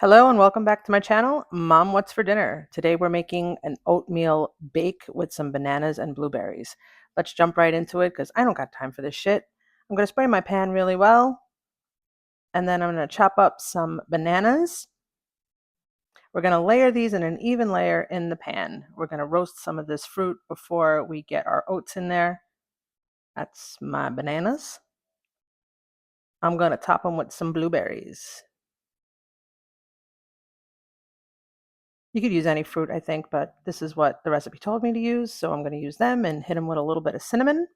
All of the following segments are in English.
Hello and welcome back to my channel, Mom What's for Dinner. Today we're making an oatmeal bake with some bananas and blueberries. Let's jump right into it because I don't got time for this shit. I'm going to spray my pan really well, and then I'm going to chop up some bananas. We're going to layer these in an even layer in the pan. We're going to roast some of this fruit before we get our oats in there. That's my bananas. I'm going to top them with some blueberries. You could use any fruit, I think, but this is what the recipe told me to use, so I'm going to use them and hit them with a little bit of cinnamon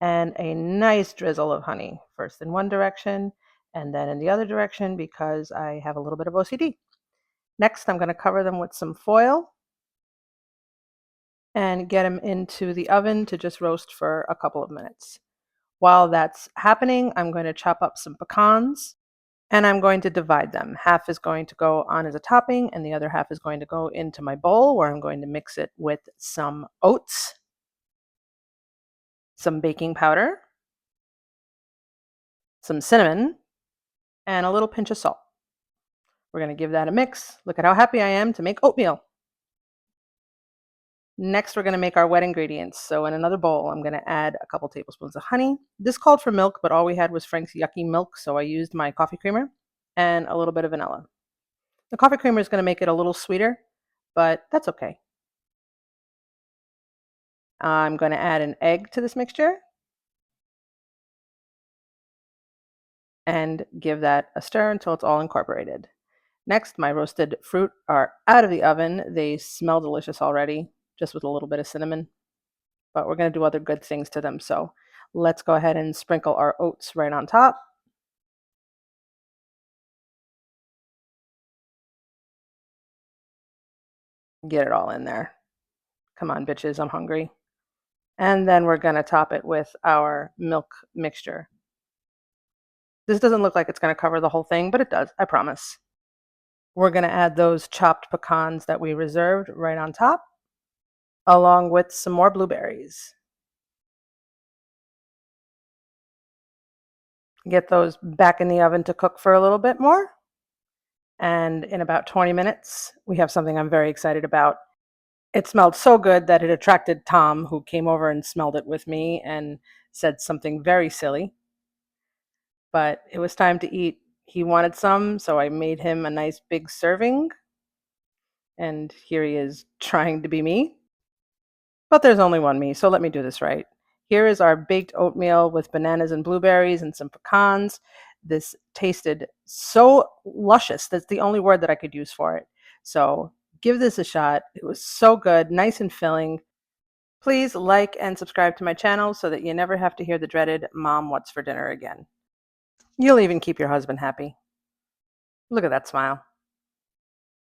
and a nice drizzle of honey, first in one direction and then in the other direction because I have a little bit of OCD. Next, I'm going to cover them with some foil and get them into the oven to just roast for a couple of minutes. While that's happening, I'm going to chop up some pecans and I'm going to divide them. Half is going to go on as a topping and the other half is going to go into my bowl where I'm going to mix it with some oats, some baking powder, some cinnamon, and a little pinch of salt. We're going to give that a mix. Look at how happy I am to make oatmeal. Next, we're going to make our wet ingredients. So in another bowl, I'm going to add a couple tablespoons of honey. This called for milk, but all we had was Frank's yucky milk, so I used my coffee creamer and a little bit of vanilla. The coffee creamer is going to make it a little sweeter, but that's okay. I'm going to add an egg to this mixture and give that a stir until it's all incorporated. Next, my roasted fruit are out of the oven. They smell delicious already, just with a little bit of cinnamon. But we're going to do other good things to them. So let's go ahead and sprinkle our oats right on top. Get it all in there. Come on, bitches, I'm hungry. And then we're going to top it with our milk mixture. This doesn't look like it's going to cover the whole thing, but it does, I promise. We're going to add those chopped pecans that we reserved right on top, along with some more blueberries. Get those back in the oven to cook for a little bit more. And in about 20 minutes, we have something I'm very excited about. It smelled so good that it attracted Tom, who came over and smelled it with me and said something very silly. But it was time to eat. He wanted some, so I made him a nice big serving. And here he is trying to be me. But there's only one me, so let me do this right. Here is our baked oatmeal with bananas and blueberries and some pecans. This tasted so luscious. That's the only word that I could use for it. So give this a shot. It was so good, nice and filling. Please like and subscribe to my channel so that you never have to hear the dreaded Mom, what's for dinner again. You'll even keep your husband happy. Look at that smile.